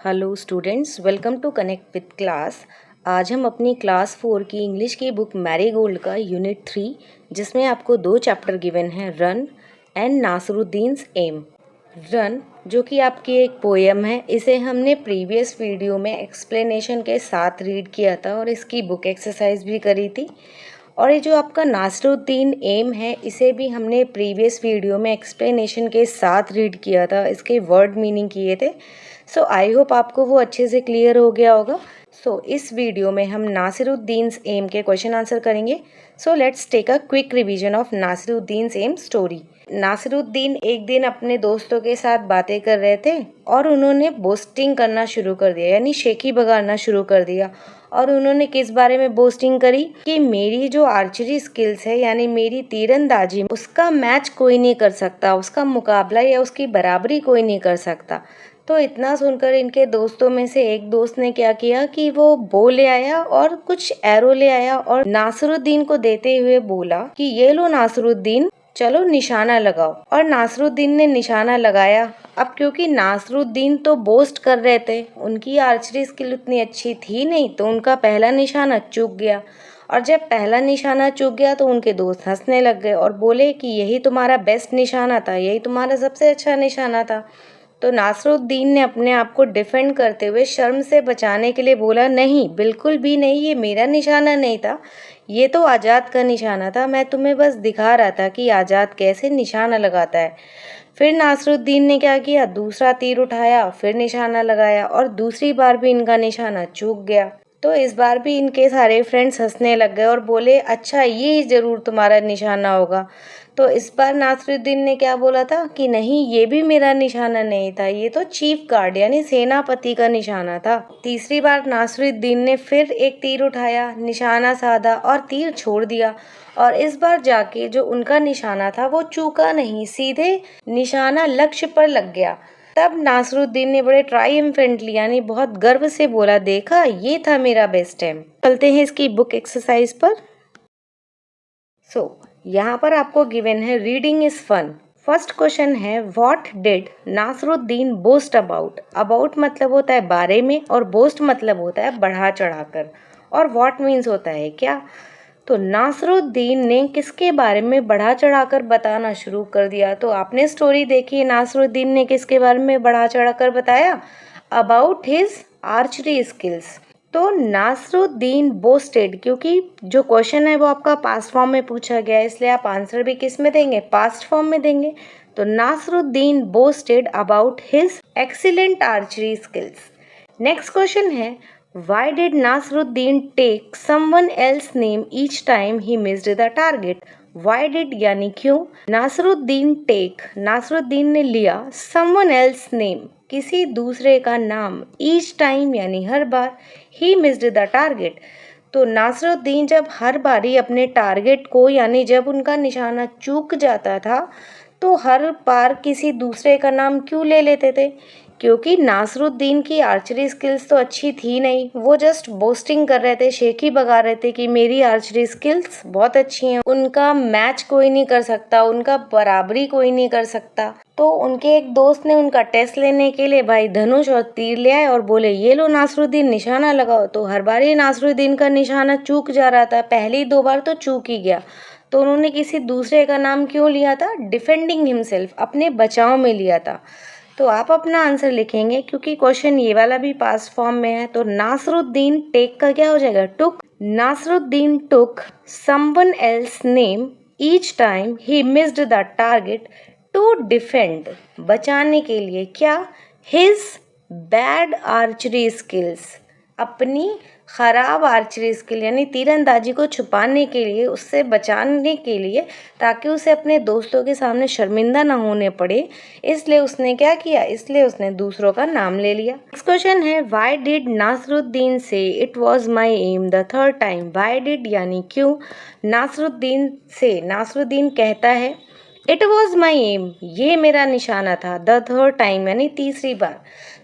Hello students, welcome to connect with class. आज हम अपनी क्लास 4 की इंग्लिश की बुक मैरीगोल्ड का यूनिट 3, जिसमें आपको 2 चैप्टर गिवन हैं, रन एंड नासरुद्दीन्स एम। रन, जो कि आपकी एक पोएम है, इसे हमने प्रीवियस वीडियो में एक्सप्लेनेशन के साथ रीड किया था और इसकी बुक एक्सरसाइज भी करी थी। और ये जो आपका नासरुद्दीन एम है, इसे भी हमने प्रीवियस वीडियो में एक्सप्लेनेशन के साथ रीड किया था, इसके वर्ड मीनिंग किए थे। सो आई होप आपको वो अच्छे से क्लियर हो गया होगा। इस वीडियो में हम नासिरुद्दीन्स एम के क्वेश्चन आंसर करेंगे। Let's take a quick revision of Nasiruddin's aim story. Nasiruddin एक दिन अपने दोस्तों के साथ बातें कर रहे थे और उन्होंने बोस्टिंग करना शुरू कर दिया, यानी शेखी बगाड़ना शुरू कर दिया। और उन्होंने किस बारे में बोस्टिंग करी कि मेरी जो आर्चरी स्किल्स है, यानी मेरी तीरंदाजी, उसका मैच कोई नहीं कर सकता, उसका मुकाबला या उसकी बराबरी कोई नहीं कर सकता। तो इतना सुनकर इनके दोस्तों में से एक दोस्त ने क्या किया कि वो बो ले आया और कुछ एरो ले आया और नासरुद्दीन को देते हुए बोला कि ये लो नासरुद्दीन, चलो निशाना लगाओ। और नासरुद्दीन ने निशाना लगाया। अब क्योंकि नासरुद्दीन तो बोस्ट कर रहे थे, उनकी आर्चरी स्किल उतनी अच्छी थी नहीं, तो उनका पहला निशाना चूक गया। और जब पहला निशाना चूक गया तो उनके दोस्त हंसने लग गए और बोले कि यही तुम्हारा बेस्ट निशाना था, यही तुम्हारा सबसे अच्छा निशाना था। तो नासरुद्दीन ने अपने आप को डिफेंड करते हुए शर्म से बचाने के लिए बोला, नहीं, बिल्कुल भी नहीं, ये मेरा निशाना नहीं था, ये तो आज़ाद का निशाना था, मैं तुम्हें बस दिखा रहा था कि आज़ाद कैसे निशाना लगाता है। फिर नासरुद्दीन ने क्या किया, दूसरा तीर उठाया, फिर निशाना लगाया और दूसरी बार भी इनका निशाना चूक गया। तो इस बार भी इनके सारे फ्रेंड्स हंसने लग गए और बोले, अच्छा, ये ज़रूर तुम्हारा निशाना होगा। तो इस बार नासरुद्दीन ने क्या बोला था कि नहीं, ये भी मेरा निशाना नहीं था, ये तो चीफ गार्ड यानी सेनापति का निशाना था। तीसरी बार नासरुद्दीन ने फिर एक तीर उठाया, निशाना साधा और तीर छोड़ दिया। और इस बार जाके जो उनका निशाना था वो चूका नहीं, सीधे निशाना लक्ष्य पर लग गया। तब नासरुद्दीन ने बड़े ट्रायम्फेंटली यानी बहुत गर्व से बोला, देखा, ये था मेरा बेस्ट टाइम। चलते हैं इसकी बुक एक्सरसाइज पर। यहाँ पर आपको गिवन है reading is fun. First question है, what did Nasruddin boast about. About मतलब होता है बारे में और बोस्ट मतलब होता है बढ़ा चढ़ाकर, और व्हाट मीन्स होता है क्या। तो नासरुद्दीन ने किसके बारे में बढ़ा चढ़ाकर बताना शुरू कर दिया। तो आपने स्टोरी देखी, नासरुद्दीन ने किसके बारे में बढ़ा चढ़ाकर बताया, अबाउट हिज आर्चरी स्किल्स। तो नासरुद्दीन बोस्टेड, क्योंकि जो क्वेश्चन है वो आपका पास्ट फॉर्म में पूछा गया है, इसलिए आप आंसर भी किस में देंगे, पास्ट फॉर्म में देंगे। तो Nasruddin boasted about his excellent archery skills. Next question है, why did Nasruddin take someone else name each time he missed the target. Why did यानी क्यों, नासरुद्दीन टेक, नासरुद्दीन ने लिया, समवन एल्स नेम, किसी दूसरे का नाम, ईच टाइम यानी हर बार, ही मिस्ड द टारगेट। तो नासरुद्दीन जब हर बारी अपने टारगेट को, यानी जब उनका निशाना चूक जाता था, तो हर बार किसी दूसरे का नाम क्यों ले लेते थे, क्योंकि नासरुद्दीन की आर्चरी स्किल्स तो अच्छी थी नहीं, वो जस्ट बोस्टिंग कर रहे थे, शेखी बगा रहे थे कि मेरी आर्चरी स्किल्स बहुत अच्छी हैं, उनका मैच कोई नहीं कर सकता, उनका बराबरी कोई नहीं कर सकता। तो उनके एक दोस्त ने उनका टेस्ट लेने के लिए भाई धनुष और तीर ले आए और बोले, ये लो नासरुद्दीन, निशाना लगाओ। तो हर बार ही नासरुद्दीन का निशाना चूक जा रहा था, पहली 2 बार तो चूक ही गया। तो उन्होंने किसी दूसरे का नाम क्यों लिया था, डिफेंडिंग हिमसेल्फ, अपने बचाव में लिया था। तो आप अपना आंसर लिखेंगे, क्योंकि क्वेश्चन ये वाला भी पास्ट फॉर्म में है। तो नासरुद्दीन टेक का क्या हो जाएगा, took. Nasruddin took someone else name each time he missed the target to defend, बचाने के लिए, क्या, हिज बैड आर्चरी स्किल्स, अपनी खराब आर्चरी स्किल यानी तीरंदाजी को छुपाने के लिए, उससे बचाने के लिए, ताकि उसे अपने दोस्तों के सामने शर्मिंदा ना होने पड़े, इसलिए उसने क्या किया, इसलिए उसने दूसरों का नाम ले लिया। नेक्स्ट क्वेश्चन है, why did Nasruddin say it was my M the third time. Why did यानी क्यों, नासरुद्दीन से, नासरुद्दीन कहता है, इट वॉज माई एम, ये मेरा निशाना था, द थर्ड टाइम यानी तीसरी बार।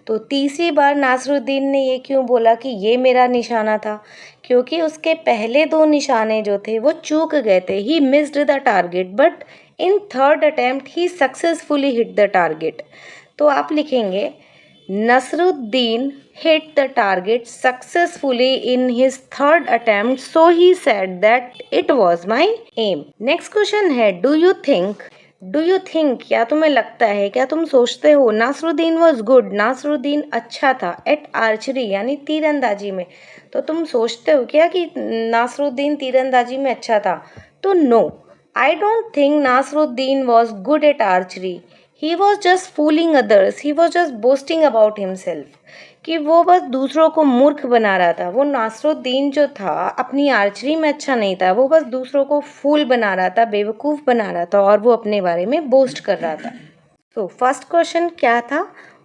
तो तीसरी बार नासरुद्दीन ने ये क्यों बोला कि ये मेरा निशाना था, क्योंकि उसके पहले 2 निशाने जो थे वो चूक गए थे, ही missed the target, but in third attempt he successfully hit the target. तो आप लिखेंगे, Nasruddin hit the target successfully in his third attempt, so he said that it was my aim. Next question है, do you think क्या तुम्हें लगता है, क्या तुम सोचते हो, नासरुद्दीन वॉज गुड, नासरुद्दीन अच्छा था, एट आर्चरी यानी तीरंदाजी में, तो तुम सोचते हो क्या कि नासरुद्दीन तीरंदाजी में अच्छा था? तो no, I don't think Nasruddin was good at archery, he was just fooling others, he was just boasting about himself, कि वो बस दूसरों को मूर्ख बना रहा था। वो नासरुद्दीन जो था अपनी आर्चरी में अच्छा नहीं था, वो बस दूसरों को फूल बना रहा था, बेवकूफ़ बना रहा था, और वो अपने बारे में बोस्ट कर रहा था। तो फर्स्ट क्वेश्चन क्या था,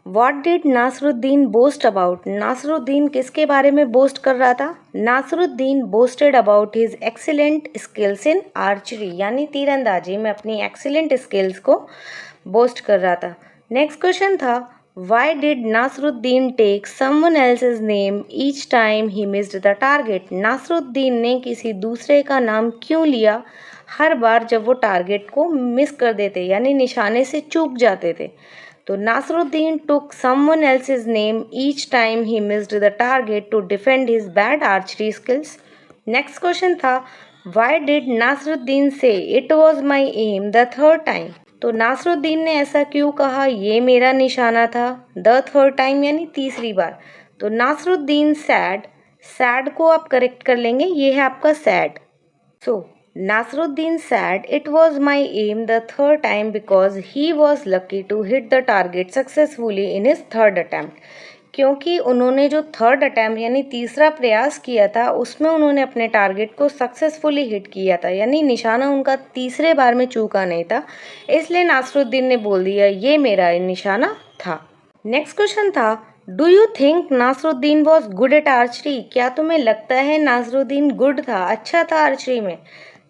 what did Nasruddin boast about? Nasruddin किसके बारे में बोस्ट कर रहा था? Nasruddin boasted about his excellent skills in archery, यानी तीरंदाजी में अपनी एक्सीलेंट स्किल्स को बोस्ट कर रहा था। नेक्स्ट क्वेश्चन था, why did Nasruddin take someone else's name each time he missed the target? Nasruddin ने किसी दूसरे का नाम क्यों लिया हर बार जब वो टारगेट को मिस कर देते, यानी निशाने से चूक जाते थे? तो Nasruddin took someone else's name each time he missed the target to defend his bad archery skills. Next question था, why did Nasruddin say it was my aim the third time? तो नासरुद्दीन ने ऐसा क्यों कहा, ये मेरा निशाना था, द थर्ड टाइम यानी तीसरी बार? तो नासरुद्दीन सैड को आप करेक्ट कर लेंगे, ये है आपका sad. So Nasruddin said it was my aim the third time because he was lucky to hit the target successfully in his third attempt. क्योंकि उन्होंने जो थर्ड अटैम्प्ट यानी तीसरा प्रयास किया था उसमें उन्होंने अपने टारगेट को सक्सेसफुली हिट किया था, यानी निशाना उनका तीसरे बार में चूका नहीं था, इसलिए नासरुद्दीन ने बोल दिया ये मेरा निशाना था। नेक्स्ट क्वेश्चन था, do you think Nasruddin was good at archery? क्या तुम्हें लगता है नासरुद्दीन गुड था, अच्छा था आर्चरी में?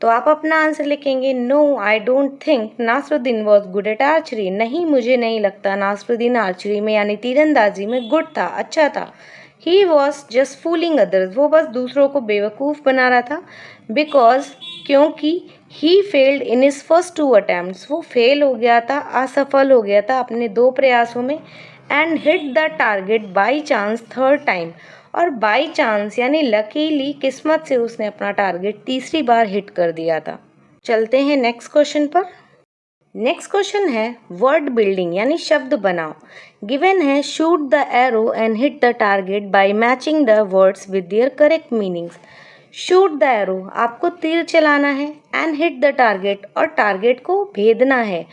तो आप अपना आंसर लिखेंगे, no I don't think Nasruddin was good at archery, नहीं मुझे नहीं लगता नासरुद्दीन आर्चरी में यानी तीरंदाजी में गुड था, अच्छा था। ही वॉज जस्ट फूलिंग अदर्स, वो बस दूसरों को बेवकूफ़ बना रहा था, बिकॉज क्योंकि he failed in his first 2 attempts, वो फेल हो गया था, असफल हो गया था अपने 2 प्रयासों में, and hit the target by chance third time, और बाई चांस यानी लकीली किस्मत से उसने अपना टारगेट तीसरी बार हिट कर दिया था। चलते हैं नेक्स्ट क्वेश्चन पर। नेक्स्ट क्वेश्चन है वर्ड बिल्डिंग यानी शब्द बनाओ। गिवन है shoot the arrow and hit the target by matching the words with their correct meanings. Shoot the arrow, आपको तीर चलाना है, एंड हिट द टारगेट, और टारगेट को भेदना है,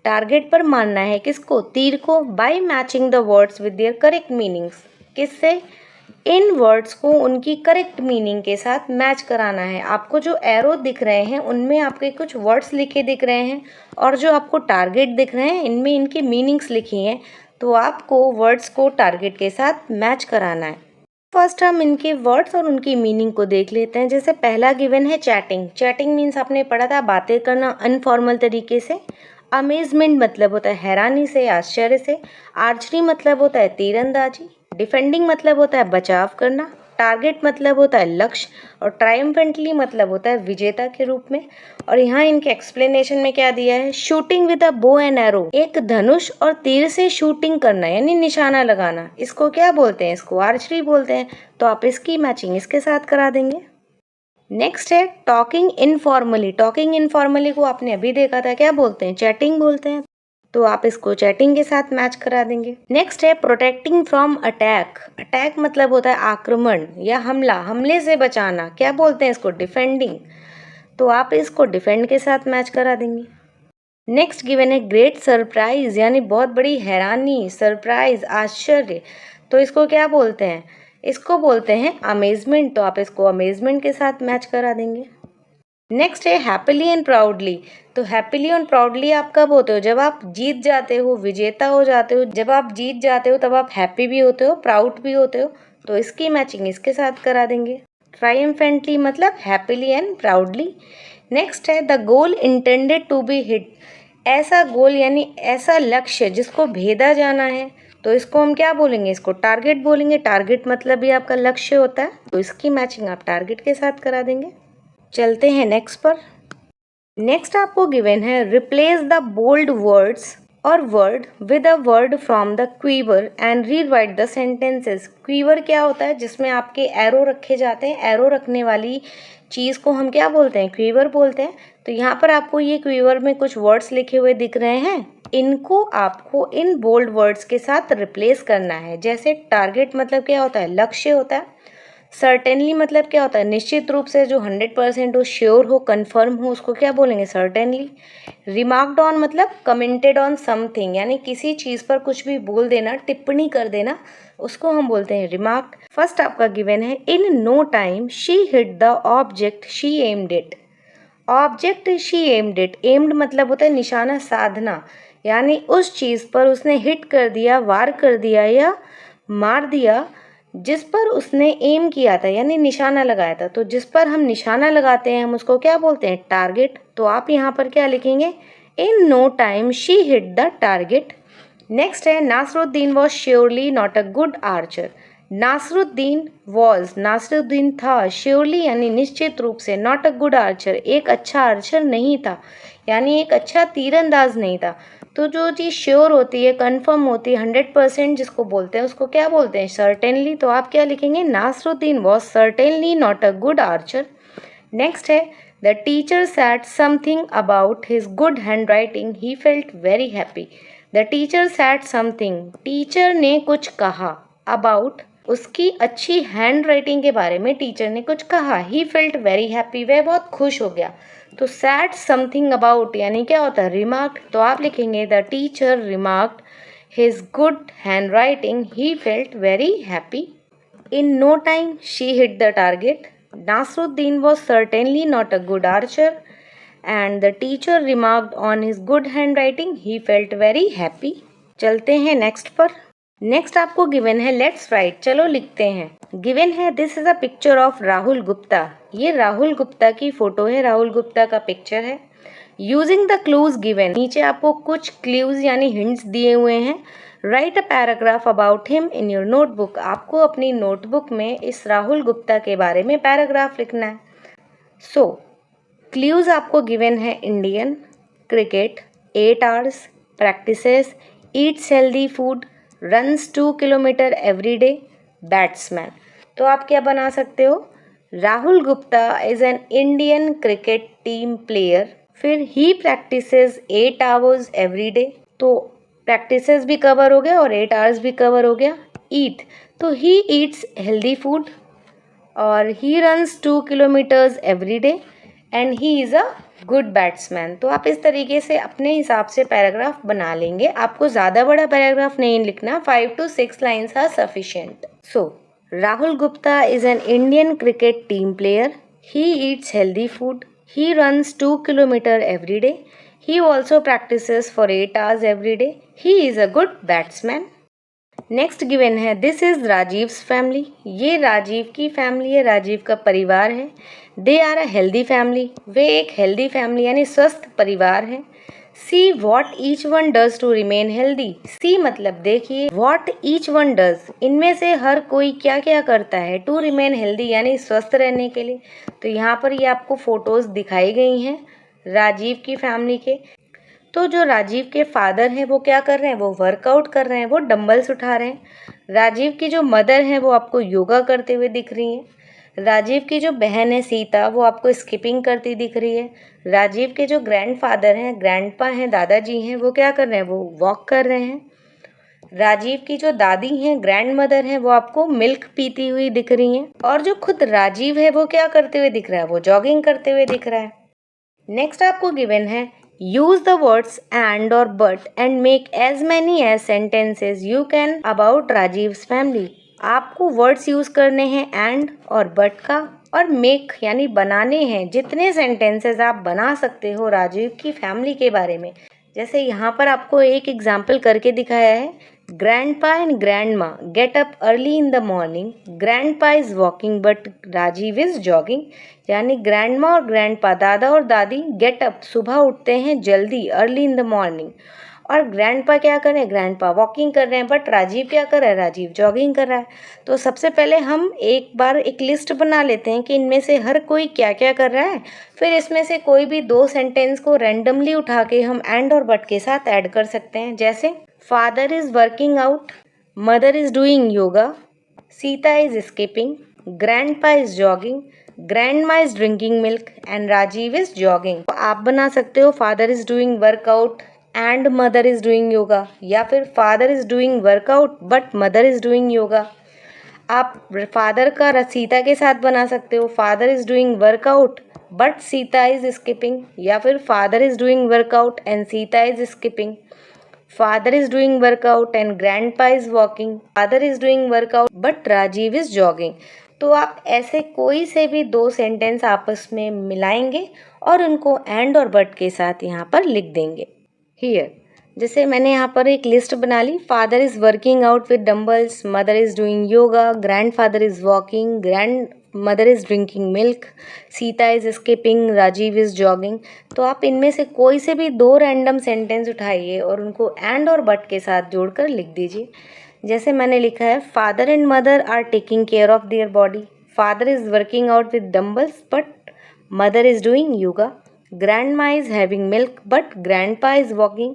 टारगेट पर मारना है किसको, तीर को, by matching the words with their correct meanings, किससे, इन वर्ड्स को उनकी करेक्ट मीनिंग के साथ मैच कराना है। आपको जो एरो दिख रहे हैं उनमें आपके कुछ वर्ड्स लिखे दिख रहे हैं, और जो आपको टारगेट दिख रहे हैं इनमें इनकी मीनिंग्स लिखी हैं, तो आपको वर्ड्स को टारगेट के साथ मैच कराना है। फर्स्ट हम इनके वर्ड्स और उनकी मीनिंग को देख लेते हैं। जैसे पहला गिवन है चैटिंग। चैटिंग मीन्स आपने पढ़ा था बातें करना अनफॉर्मल तरीके से। अमेजमेंट मतलब होता है हैरानी से, आश्चर्य से। आर्चरी मतलब होता है तीरंदाजी। डिफेंडिंग मतलब होता है बचाव करना। टारगेट मतलब होता है लक्ष्य। और ट्रायम्फेंटली मतलब होता है विजेता के रूप में। और यहाँ इनके एक्सप्लेनेशन में क्या दिया है, shooting with a bow and arrow, एक धनुष और तीर से शूटिंग करना यानी निशाना लगाना, इसको क्या बोलते हैं, इसको आर्चरी बोलते हैं। तो आप इसकी मैचिंग इसके साथ करा देंगे। नेक्स्ट है टॉकिंग इनफॉर्मली। टॉकिंग इनफॉर्मली को आपने अभी देखा था, क्या बोलते हैं, चैटिंग बोलते हैं, तो आप इसको चैटिंग के साथ मैच करा देंगे। नेक्स्ट है प्रोटेक्टिंग फ्रॉम अटैक। अटैक मतलब होता है आक्रमण या हमला, हमले से बचाना, क्या बोलते हैं इसको, डिफेंडिंग, तो आप इसको डिफेंड के साथ मैच करा देंगे। नेक्स्ट गिवन है ग्रेट सरप्राइज यानी बहुत बड़ी हैरानी, सरप्राइज, आश्चर्य, तो इसको क्या बोलते हैं, इसको बोलते हैं अमेजमेंट, तो आप इसको अमेजमेंट के साथ मैच करा देंगे। नेक्स्ट है हैप्पीली एंड प्राउडली। तो हैप्पीली एंड प्राउडली आप कब होते हो, जब आप जीत जाते हो, विजेता हो जाते हो। जब आप जीत जाते हो तब आप हैप्पी भी होते हो, प्राउड भी होते हो, तो इसकी मैचिंग इसके साथ करा देंगे। ट्रायम्फेंटली मतलब हैप्पीली एंड प्राउडली। नेक्स्ट है the goal intended to be hit. ऐसा गोल यानी ऐसा लक्ष्य जिसको भेदा जाना है, तो इसको हम क्या बोलेंगे, इसको टारगेट बोलेंगे। टारगेट मतलब भी आपका लक्ष्य होता है, तो इसकी मैचिंग आप टारगेट के साथ करा देंगे। चलते हैं नेक्स्ट पर। नेक्स्ट आपको गिवन है रिप्लेस द बोल्ड वर्ड्स और word with a word from the quiver and rewrite the sentences. Quiver क्या होता है? जिसमें आपके एरो रखे जाते हैं, एरो रखने वाली चीज़ को हम क्या बोलते हैं? क्वीवर बोलते हैं। तो यहाँ पर आपको ये क्वीवर में कुछ वर्ड्स लिखे हुए दिख रहे हैं, इनको आपको इन बोल्ड वर्ड्स के साथ रिप्लेस करना है। जैसे टारगेट मतलब क्या होता है? लक्ष्य होता है। सर्टेनली मतलब क्या होता है? निश्चित रूप से, जो 100% हो, श्योर हो, कंफर्म हो, उसको क्या बोलेंगे? सर्टेनली। रिमार्क्ड ऑन मतलब कमेंटेड ऑन समथिंग, यानी किसी चीज़ पर कुछ भी बोल देना, टिप्पणी कर देना, उसको हम बोलते हैं रिमार्क्ड। फर्स्ट आपका गिवन है, in no time she hit the object she aimed it. Object she aimed it, aimed मतलब होता है निशाना साधना, यानी उस चीज़ पर उसने हिट कर दिया, वार कर दिया या मार दिया जिस पर उसने एम किया था, यानी निशाना लगाया था। तो जिस पर हम निशाना लगाते हैं हम उसको क्या बोलते हैं? टारगेट। तो आप यहाँ पर क्या लिखेंगे? In no time she hit the target. Next है, Nasruddin was surely not a good archer. Nasruddin was, Nasruddin था, श्योरली यानी निश्चित रूप से, नॉट अ गुड आर्चर एक अच्छा आर्चर नहीं था, यानी एक अच्छा तीरंदाज नहीं था। तो जो चीज़ श्योर होती है, कंफर्म होती है, 100% जिसको बोलते हैं उसको क्या बोलते हैं? सर्टेनली। तो आप क्या लिखेंगे? Nasruddin was certainly not a good archer. Next है, the teacher said something about his good hand writing he felt very happy. The teacher said something, teacher ने कुछ कहा, अबाउट उसकी अच्छी हैंड राइटिंग के बारे में टीचर ने कुछ कहा। ही फेल्ट वेरी हैप्पी, वह बहुत खुश हो गया। तो सैड समथिंग अबाउट यानी क्या होता है? रिमार्क्ड। तो आप लिखेंगे the teacher remarked his good hand writing he felt very happy. In no time she hit the target. Nasruddin was certainly not a good archer and the teacher remarked on his good handwriting. He felt very happy. चलते हैं next पर। Next आपको given है, let's write, चलो लिखते हैं। Given है, this is a picture of Rahul Gupta. ये राहुल गुप्ता की फोटो है, राहुल गुप्ता का पिक्चर है। यूजिंग द क्लूज गिवन, नीचे आपको कुछ क्लूज यानी हिंट्स दिए हुए हैं। Right a paragraph about him in your notebook, आपको अपनी नोटबुक में इस राहुल गुप्ता के बारे में पैराग्राफ लिखना है। सो क्लूज आपको गिवन है, Indian, cricket, 8 hours, practices, Yeats healthy food, runs 2 kilometre every day, batsman. तो आप क्या बना सकते हो? Rahul Gupta is an Indian cricket team player, फिर ही प्रैक्टिसेस 8 आवर्स एवरी डे, तो प्रैक्टिसेस भी कवर हो गया और 8 आवर्स भी कवर हो गया। ईट, तो ही ईट्स हेल्दी फूड, और he runs 2 kilometres every day and he is a good batsman. तो आप इस तरीके से अपने हिसाब से पैराग्राफ बना लेंगे। आपको ज़्यादा बड़ा पैराग्राफ नहीं लिखना, 5 to 6 lines are sufficient. So Rahul Gupta is an Indian cricket team player, he eats healthy food, he runs 2 kilometers every day, he also practices for 8 hours every day, he is a good batsman। Next given है, this is Rajiv's family, ये राजीव की family है, राजीव का परिवार है। They are a healthy family, वे एक healthy family यानी स्वस्थ परिवार है। See what each one does to remain healthy, see मतलब देखिए, वॉट ईच वन डज इनमें से हर कोई क्या क्या करता है, टू रिमेन हेल्दी यानी स्वस्थ रहने के लिए। तो यहाँ पर ये आपको फोटोज दिखाई गई हैं राजीव की फैमिली के। तो जो राजीव के फादर हैं वो क्या कर रहे हैं? वो वर्कआउट कर रहे हैं, वो डंबल्स उठा रहे हैं। राजीव की जो मदर हैं वो आपको योगा करते हुए दिख रही हैं। राजीव की जो बहन है सीता, वो आपको स्किपिंग करती दिख रही है। राजीव के जो ग्रैंडफादर हैं, ग्रैंडपा हैं, दादाजी हैं, वो क्या कर रहे हैं? वो वॉक कर रहे हैं। राजीव की जो दादी हैं, ग्रैंड मदर हैं, वो आपको मिल्क पीती हुई दिख रही हैं। और जो खुद राजीव है वो क्या करते हुए दिख रहा है? वो जॉगिंग करते हुए दिख रहा है। नेक्स्ट आपको गिवन है, use the words and or but and make as many as sentences you can about Rajiv's family। आपको वर्ड्स यूज करने हैं and और but का, और make यानी बनाने हैं जितने सेंटेंसेस आप बना सकते हो राजीव की फैमिली के बारे में। जैसे यहाँ पर आपको एक एग्जाम्पल करके दिखाया है, grandpa and grandma get up early in the morning, grandpa is walking but Rajiv is jogging, यानी ग्रैंडमा और ग्रैंडपा, दादा और दादी, गेट अप सुबह उठते हैं जल्दी, अर्ली इन द मॉर्निंग, और ग्रैंडपा क्या कर रहे हैं, ग्रैंडपा वॉकिंग कर रहे हैं, बट राजीव क्या कर रहा है, राजीव जॉगिंग कर रहा है। तो सबसे पहले हम एक बार एक लिस्ट बना लेते हैं कि इनमें से हर कोई क्या क्या कर रहा है, फिर इसमें से कोई भी दो सेंटेंस को रैंडमली उठा के हम एंड और बट के साथ ऐड कर सकते हैं। जैसे father is working out, mother is doing yoga, Sita is skipping, grandpa is jogging, grandma is drinking milk and Rajiv is jogging. तो आप बना सकते हो father is doing workout and mother is doing yoga, या फिर father is doing workout but mother is doing yoga. आप father का सीता के साथ बना सकते हो, father is doing workout but Sita is skipping, या फिर father is doing workout and Sita is skipping, father is doing workout and grandpa is walking, father is doing workout but Rajiv is jogging. तो आप ऐसे कोई से भी दो सेंटेंस आपस में मिलाएंगे और उनको एंड और बट के साथ यहाँ पर लिख देंगे। हियर जैसे मैंने यहाँ पर एक लिस्ट बना ली, father is working out with dumbbells, mother is doing yoga, grandfather is walking, grandmother is drinking milk, Sita is skipping, Rajiv is jogging. तो आप इनमें से कोई से भी दो रैंडम सेंटेंस उठाइए और उनको एंड और बट के साथ जोड़कर लिख दीजिए। जैसे मैंने लिखा है, father and mother are taking care of their body, father is working out with dumbbells but mother is doing yoga, grandma is having milk but grandpa is walking,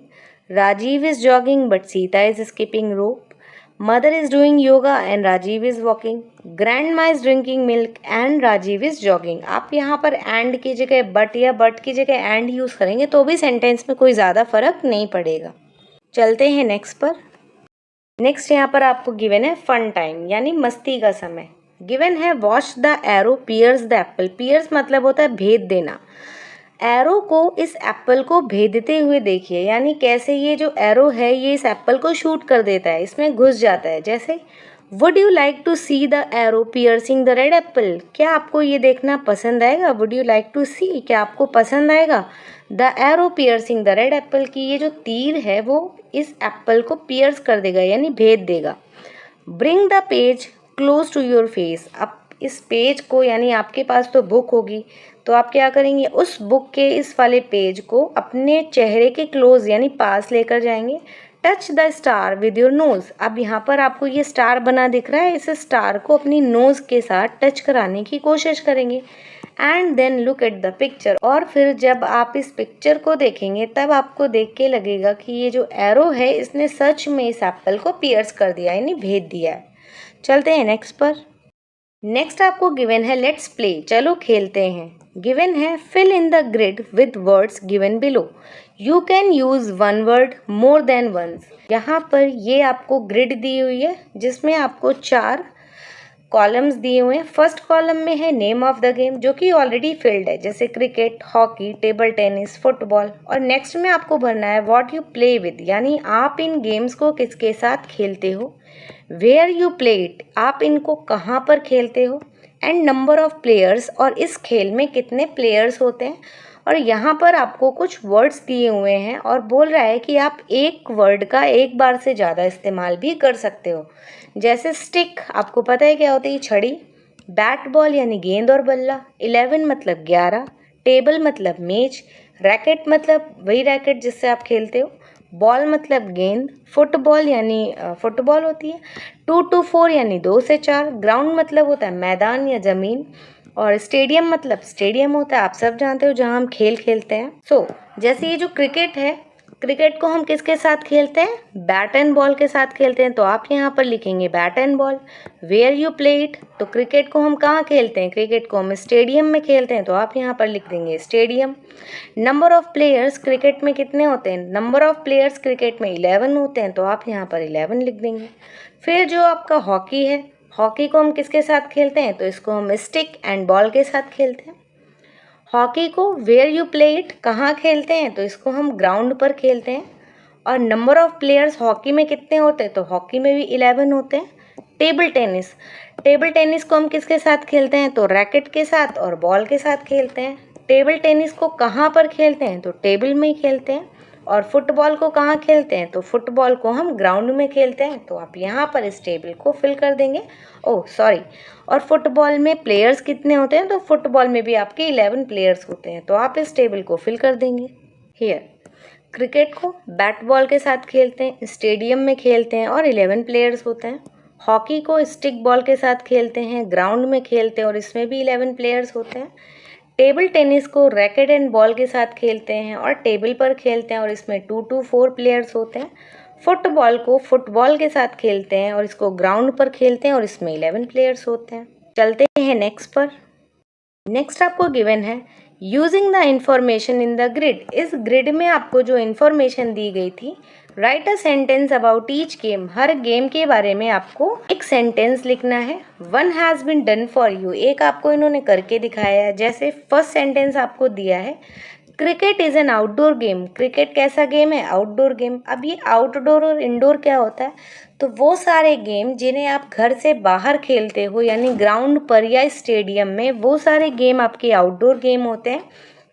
Rajiv is jogging but Sita is skipping rope, mother is doing yoga and Rajiv is walking, grandma is drinking milk and Rajiv is jogging। आप यहाँ पर and की जगह but या but की जगह and use करेंगे तो भी सेंटेंस में कोई ज़्यादा फर्क नहीं पड़ेगा। चलते हैं नेक्स्ट पर। नेक्स्ट यहाँ पर आपको गिवन है फन टाइम यानी मस्ती का समय। गिवन है watch the arrow pierce the apple. Pierce मतलब होता है भेद देना। एरो को इस एप्पल को भेदते हुए देखिए, यानी कैसे ये जो एरो है ये इस एप्पल को शूट कर देता है, इसमें घुस जाता है। जैसे would you like to see the arrow piercing the red apple. क्या आपको ये देखना पसंद आएगा? Would you like to see, क्या आपको पसंद आएगा the arrow piercing the red apple की ये जो तीर है वो इस एप्पल को पियर्स कर देगा यानी भेद देगा। Bring the page close to your face. अब इस पेज को यानी आपके पास तो बुक होगी तो आप क्या करेंगे, उस बुक के इस वाले पेज को अपने चेहरे के क्लोज यानी पास लेकर जाएंगे। Touch the star with your nose. अब यहाँ पर आपको ये स्टार बना दिख रहा है, इस स्टार को अपनी नोज के साथ टच कराने की कोशिश करेंगे। And then look at the picture. और फिर जब आप इस पिक्चर को देखेंगे तब आपको देख के लगेगा कि ये जो एरो है इसने सच में इस एप्पल को पियर्स कर दिया यानी भेद दिया है। चलते हैं नेक्स्ट पर। नेक्स्ट आपको गिवन है लेट्स प्ले, चलो खेलते हैं। गिवन है fill in the grid with words given below. You can use one word more than once. यहाँ पर ये आपको ग्रिड दी हुई है जिसमें आपको 4 कॉलम्स दिए हुए हैं। फर्स्ट कॉलम में है नेम ऑफ द गेम जो कि ऑलरेडी फिल्ड है, जैसे cricket, hockey, table tennis, football. और नेक्स्ट में आपको भरना है व्हाट यू प्ले विद, यानी आप इन गेम्स को किसके साथ खेलते हो। वेयर यू प्ले इट, आप इनको कहाँ पर खेलते हो। एंड नंबर ऑफ प्लेयर्स, और इस खेल में कितने प्लेयर्स होते हैं। और यहाँ पर आपको कुछ वर्ड्स दिए हुए हैं और बोल रहा है कि आप एक वर्ड का एक बार से ज़्यादा इस्तेमाल भी कर सकते हो। जैसे स्टिक, आपको पता है क्या होती है, छड़ी। बैट बॉल यानी गेंद और बल्ला। 11 मतलब 11। टेबल मतलब मेज। रैकेट मतलब वही रैकेट जिससे आप खेलते हो। बॉल मतलब गेंद। फुटबॉल यानी फुटबॉल होती है। 2 to 4 यानी 2 से 4। ग्राउंड मतलब होता है मैदान या ज़मीन। और स्टेडियम मतलब स्टेडियम होता है, आप सब जानते हो, जहाँ हम खेल खेलते हैं। जैसे ये जो क्रिकेट है, क्रिकेट को हम किसके साथ खेलते हैं, बैट एंड बॉल के साथ खेलते हैं। तो आप यहाँ पर लिखेंगे bat and ball. Where you play it, तो क्रिकेट को हम कहाँ खेलते हैं, क्रिकेट को हम स्टेडियम में खेलते हैं, तो आप यहाँ पर लिख देंगे stadium. Number of players, cricket में कितने होते हैं, नंबर ऑफ प्लेयर्स क्रिकेट में 11 होते हैं, तो आप यहाँ पर 11 लिख देंगे। फिर जो आपका हॉकी है, हॉकी को हम किसके साथ खेलते हैं, तो इसको हम स्टिक एंड बॉल के साथ खेलते हैं। हॉकी को वेयर यू प्ले इट, कहाँ खेलते हैं, तो इसको हम ग्राउंड पर खेलते हैं। और नंबर ऑफ प्लेयर्स हॉकी में कितने होते हैं, तो हॉकी में भी 11 होते हैं। टेबल टेनिस, टेबल टेनिस को हम किसके साथ खेलते हैं, तो रैकेट के साथ और बॉल के साथ खेलते हैं। टेबल टेनिस को कहाँ पर खेलते हैं, तो टेबल में ही खेलते हैं। और फुटबॉल को कहाँ खेलते हैं, तो फुटबॉल को हम ग्राउंड में खेलते हैं, तो आप यहाँ पर इस टेबल को फिल कर देंगे। ओह सॉरी, और फुटबॉल में प्लेयर्स कितने होते हैं, तो फुटबॉल में भी आपके 11 प्लेयर्स होते हैं, तो आप इस टेबल को फिल कर देंगे। हियर क्रिकेट को बैट बॉल के साथ खेलते हैं, स्टेडियम में खेलते हैं और 11 प्लेयर्स होते हैं। हॉकी को स्टिक बॉल के साथ खेलते हैं, ग्राउंड में खेलते हैं और इसमें भी 11 प्लेयर्स होते हैं। टेबल टेनिस को रैकेट एंड बॉल के साथ खेलते हैं और टेबल पर खेलते हैं और इसमें 2 to 4 प्लेयर्स होते हैं। फुटबॉल को फुटबॉल के साथ खेलते हैं और इसको ग्राउंड पर खेलते हैं और इसमें 11 प्लेयर्स होते हैं। चलते हैं नेक्स्ट पर। नेक्स्ट आपको गिवन है using the information in the grid. इस ग्रिड में आपको जो इंफॉर्मेशन दी गई थी, write a sentence about each game. हर गेम के बारे में आपको एक सेंटेंस लिखना है। One has been done for you, एक आपको इन्होंने करके दिखाया है। जैसे फर्स्ट सेंटेंस आपको दिया है, cricket is an outdoor game. Cricket कैसा गेम है? Outdoor game. अब ये आउटडोर और इंडोर क्या होता है? तो वो सारे गेम जिन्हें आप घर से बाहर खेलते हो, यानी ग्राउंड पर या स्टेडियम में, वो सारे गेम आपके आउटडोर गेम होते हैं।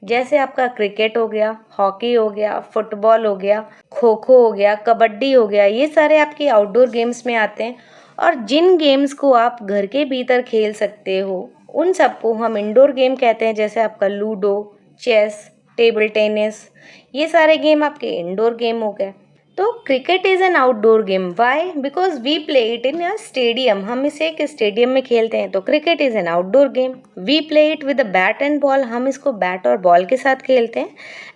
जैसे आपका क्रिकेट हो गया, हॉकी हो गया, फुटबॉल हो गया, खो खो हो गया, कबड्डी हो गया, ये सारे आपके आउटडोर गेम्स में आते हैं। और जिन गेम्स को आप घर के भीतर खेल सकते हो उन सबको हम इंडोर गेम कहते हैं। जैसे आपका लूडो, चेस, टेबल टेनिस, ये सारे गेम आपके इंडोर गेम हो गए। तो cricket is an outdoor game. Why? Because we play it in a stadium. हम इसे एक स्टेडियम में खेलते हैं, तो cricket is an outdoor game. We play it with a bat and ball. हम इसको बैट और बॉल के साथ खेलते हैं।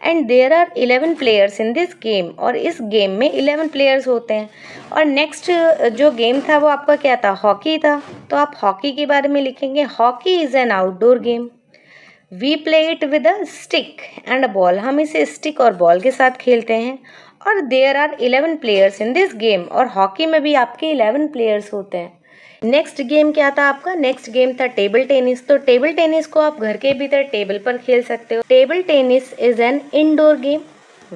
And there are 11 players in this game. और इस गेम में 11 प्लेयर्स होते हैं। और नेक्स्ट जो गेम था वो आपका क्या था? हॉकी था। तो आप हॉकी के बारे में लिखेंगे, hockey is an outdoor game. We play it with a stick and a ball. हम इसे स्टिक और बॉल के साथ खेलते हैं। और there are 11 players in this game. और हॉकी में भी आपके 11 प्लेयर्स होते हैं। नेक्स्ट गेम क्या था आपका? नेक्स्ट गेम था टेबल टेनिस। तो टेबल टेनिस को आप घर के भीतर टेबल पर खेल सकते हो। Table tennis is an indoor game.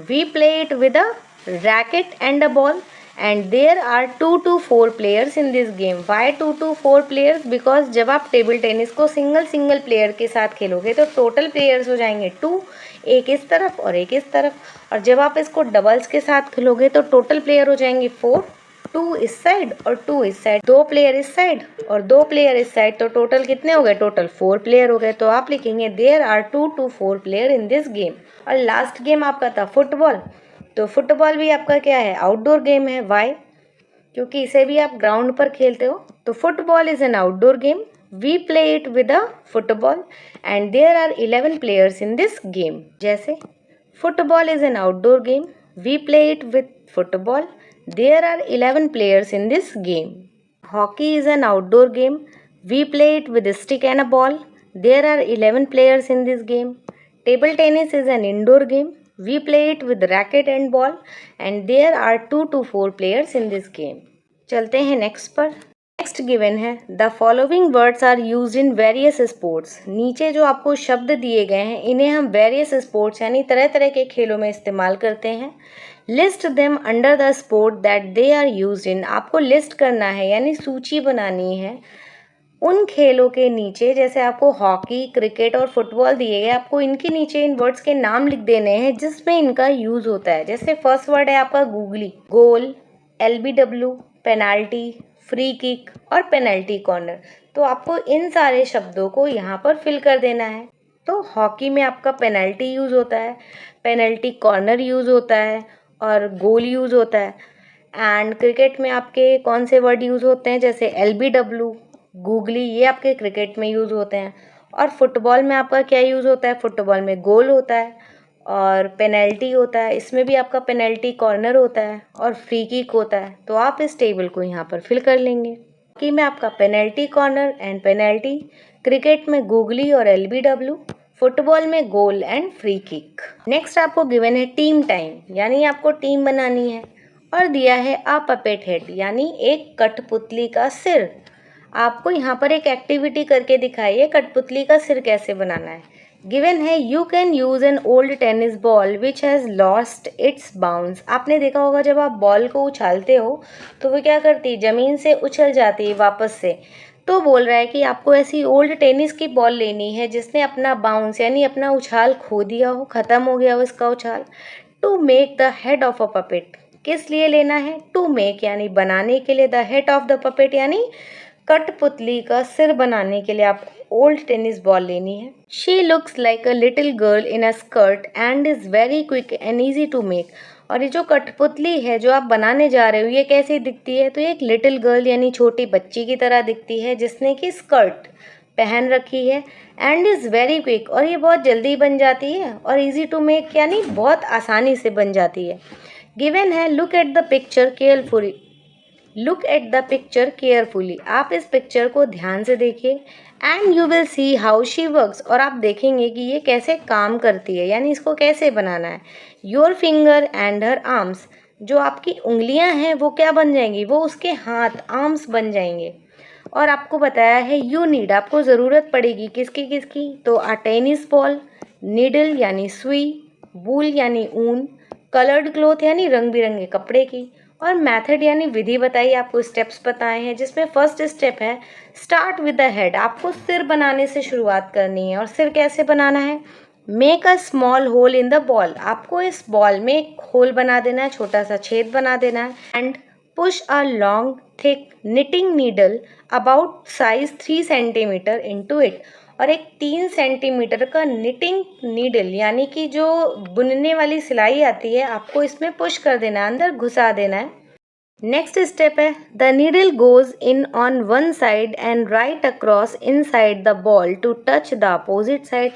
We play it with a racket and a ball and there are 2 to 4 players in this game. Why 2 to 4 players? Because जब आप टेबल टेनिस को सिंगल प्लेयर के साथ खेलोगे तो total players हो जाएंगे 2, एक इस तरफ और एक इस तरफ। और जब आप इसको डबल्स के साथ खेलोगे तो टोटल प्लेयर हो जाएंगे 4, 2 इस साइड और 2 इस साइड, 2 प्लेयर इस साइड और 2 प्लेयर इस साइड। तो टोटल कितने हो गए? टोटल 4 प्लेयर हो गए। तो आप लिखेंगे there are 2 to 4 player in this game. और लास्ट गेम आपका था फुटबॉल। तो फुटबॉल भी आपका क्या है? आउटडोर गेम है। वाई? क्योंकि इसे भी आप ग्राउंड पर खेलते हो। तो football is an outdoor game. We play it with a football and there are 11 players in this game. जैसे football is an outdoor game, we play it with football, there are 11 players in this game. Hockey is an outdoor game, we play it with stick and a ball, there are 11 players in this game. Table tennis is an indoor game. We play it with racket and ball and there are 2 to 4 players in this game. चलते हैं next पर। Next given है the following words are used in various sports. नीचे जो आपको शब्द दिए गए हैं इन्हें हम वेरियस स्पोर्ट्स यानी तरह तरह के खेलों में इस्तेमाल करते हैं। List them under the sport that they are used in. आपको लिस्ट करना है यानी सूची बनानी है उन खेलों के नीचे। जैसे आपको हॉकी, क्रिकेट और फुटबॉल दिए गए, आपको इनके नीचे इन वर्ड्स के नाम लिख देने हैं जिसमें इनका यूज़ होता है। जैसे फर्स्ट वर्ड है आपका गूगली, गोल, LBW, पेनाल्टी, फ्री किक और पेनल्टी कॉर्नर। तो आपको इन सारे शब्दों को यहाँ पर फिल कर देना है। तो हॉकी में आपका पेनल्टी यूज़ होता है, पेनल्टी कॉर्नर यूज़ होता है और गोल यूज़ होता है। एंड क्रिकेट में आपके कौन से वर्ड यूज़ होते हैं? जैसे LBW, गूगली, ये आपके क्रिकेट में यूज़ होते हैं। और फुटबॉल में आपका क्या यूज़ होता है? फुटबॉल में गोल होता है और पेनल्टी होता है, इसमें भी आपका पेनल्टी कॉर्नर होता है और फ्री किक होता है। तो आप इस टेबल को यहाँ पर फिल कर लेंगे कि में आपका penalty corner and penalty, cricket में गूगली और LBW, फुटबॉल में goal and free kick. Next आपको गिवन है टीम टाइम, यानी आपको टीम बनानी है और दिया है अ पपेट हेड यानी एक कठपुतली का सिर। आपको यहाँ पर एक एक्टिविटी करके दिखाइए कठपुतली का सिर कैसे बनाना है। गिवन है you can use an old tennis ball which has lost its bounce. आपने देखा होगा जब आप बॉल को उछालते हो तो वो क्या करती है? ज़मीन से उछल जाती है वापस से। तो बोल रहा है कि आपको ऐसी ओल्ड टेनिस की बॉल लेनी है जिसने अपना बाउंस यानी अपना उछाल खो दिया हो, ख़त्म हो गया हो इसका उछाल। To make the head of a puppet. किस लिए लेना है? टू मेक यानी बनाने के लिए, the head of the puppet यानी कठपुतली का सिर बनाने के लिए आपको ओल्ड टेनिस बॉल लेनी है। She looks like a little girl in a skirt and is very quick and easy to make. और ये जो कठपुतली है जो आप बनाने जा रहे हो ये कैसी दिखती है, तो ये एक लिटिल गर्ल यानी छोटी बच्ची की तरह दिखती है जिसने कि स्कर्ट पहन रखी है एंड इज़ वेरी क्विक, और ये बहुत जल्दी बन जाती है, और ईजी टू मेक यानी बहुत आसानी से बन जाती है। गिवन है look at the picture carefully. Look at the picture carefully, आप इस पिक्चर को ध्यान से देखिए and you will see how she works, और आप देखेंगे कि ये कैसे काम करती है यानी इसको कैसे बनाना है। Your finger and her arms, जो आपकी उंगलियां हैं वो क्या बन जाएंगी, वो उसके हाथ आर्म्स बन जाएंगे। और आपको बताया है यू नीड, आपको ज़रूरत पड़ेगी किसकी किसकी, तो अ टेनिस बॉल, नीडल यानी सुई, वूल यानी ऊन, कलर्ड क्लोथ यानी रंग बिरंगे कपड़े की, और मेथड यानी विधि बताइए, आपको स्टेप्स बताए हैं जिसमें फर्स्ट स्टेप है स्टार्ट विद द हेड, आपको सिर बनाने से शुरुआत करनी है। और सिर कैसे बनाना है, make a small hole in the ball, आपको इस बॉल में एक होल बना देना है, छोटा सा छेद बना देना है। And push a long thick knitting needle about size 3 centimetre into it, और एक 3 सेंटीमीटर का निटिंग नीडल यानी कि जो बुनने वाली सिलाई आती है आपको इसमें पुश कर देना है, अंदर घुसा देना है। नेक्स्ट स्टेप है the needle goes in on one side and right across inside the ball to touch the opposite side,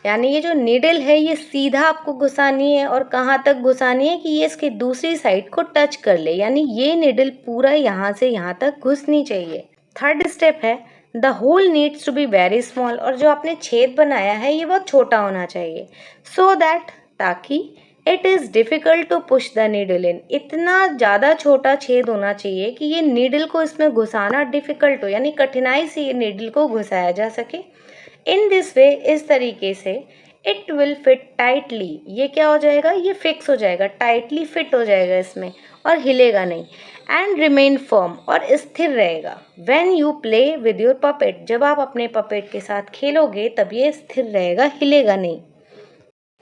यानी ये जो नीडल है ये सीधा आपको घुसानी है, और कहाँ तक घुसानी है कि ये इसकी दूसरी साइड को टच कर ले, यानी ये नीडल पूरा यहाँ से यहाँ तक घुसनी चाहिए। थर्ड स्टेप है the hole needs to be very small, और जो आपने छेद बनाया है ये बहुत छोटा होना चाहिए, सो दैट, ताकि it is difficult to push the needle in, इतना ज़्यादा छोटा छेद होना चाहिए कि ये नीडल को इसमें घुसाना डिफ़िकल्ट हो, यानी कठिनाई से ये नीडल को घुसाया जा सके। इन दिस वे, इस तरीके से, इट विल फिट टाइटली, ये क्या हो जाएगा, ये फिक्स हो जाएगा, टाइटली फिट हो जाएगा इसमें और हिलेगा नहीं। एंड रिमेन फर्म, और स्थिर रहेगा। When you play with your puppet, जब आप अपने पपेट के साथ खेलोगे तब ये स्थिर रहेगा, हिलेगा नहीं।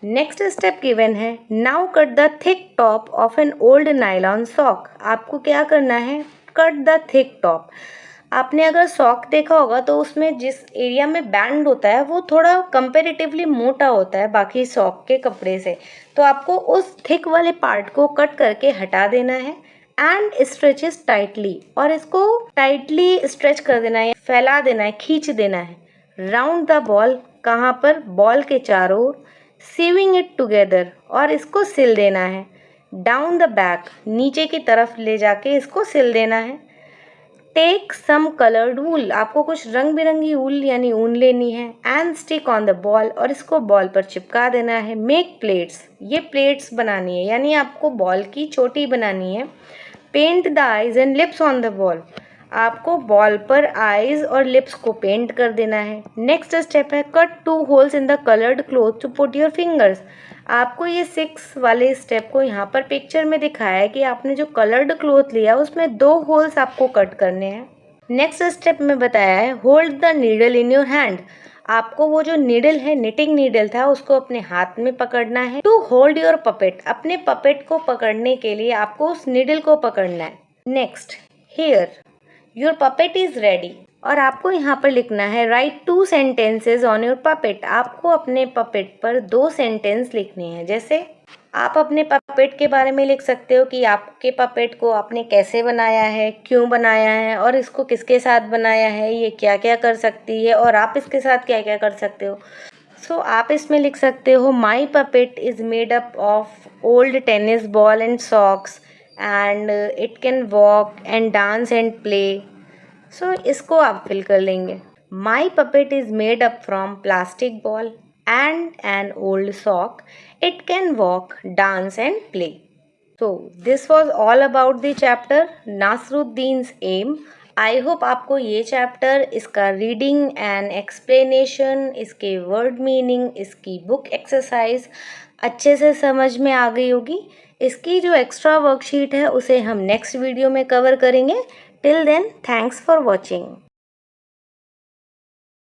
नेक्स्ट स्टेप गिवन है now cut the thick top of an old nylon sock, आपको क्या करना है, कट द थिक टॉप। आपने अगर सॉक देखा होगा तो उसमें जिस एरिया में बैंड होता है वो थोड़ा कंपेरेटिवली मोटा होता है बाकी सॉक के कपड़े से, तो आपको उस थिक वाले पार्ट को कट करके हटा देना है। एंड स्ट्रेचेस टाइटली, और इसको टाइटली स्ट्रेच कर देना है, फैला देना है, खींच देना है। राउंड द बॉल, कहाँ पर, बॉल के चारों ओर। सीविंग इट टुगेदर, और इसको सिल देना है। डाउन द बैक, नीचे की तरफ ले जाके इसको सिल देना है। टेक सम कलर्ड वूल, आपको कुछ रंग बिरंगी वूल यानी ऊन लेनी है। And stick on the ball, और इसको बॉल पर चिपका देना है। मेक प्लेट्स, ये प्लेट्स बनानी है यानी आपको बॉल की चोटी बनानी है। Paint the eyes and lips on the ball, आपको बॉल पर आईज और लिप्स को पेंट कर देना है। नेक्स्ट स्टेप है cut 2 holes in the coloured cloth to put your fingers, आपको ये 6 वाले स्टेप को यहाँ पर पिक्चर में दिखाया है कि आपने जो कलर्ड क्लॉथ लिया उसमें 2 होल्स आपको कट करने हैं। नेक्स्ट स्टेप में बताया है hold the needle in your hand, आपको वो जो नीडल है, निटिंग नीडल था, उसको अपने हाथ में पकड़ना है। टू होल्ड योर पपेट, अपने पपेट को पकड़ने के लिए आपको उस नीडल को पकड़ना है। Next here your puppet is ready, और आपको यहाँ पर लिखना है right 2 sentences on your puppet, आपको अपने पपेट पर 2 सेंटेंस लिखने हैं। जैसे आप अपने पपेट के बारे में लिख सकते हो कि आपके पपेट को आपने कैसे बनाया है, क्यों बनाया है, और इसको किसके साथ बनाया है, ये क्या क्या कर सकती है, और आप इसके साथ क्या क्या कर सकते हो। सो आप इसमें लिख सकते हो my puppet is made up of old tennis ball and socks and it can walk and dance and play. So इसको आप फिल कर लेंगे। My puppet is made up from plastic ball and an old sock. It can walk, dance and play. So this was all about the chapter Nasruddin's Aim. I hope आपको ये chapter, इसका reading and explanation, इसके word meaning, इसकी book exercise अच्छे से समझ में आ गई होगी। इसकी जो एक्स्ट्रा वर्कशीट है उसे हम नेक्स्ट वीडियो में कवर करेंगे। Till then thanks for watching.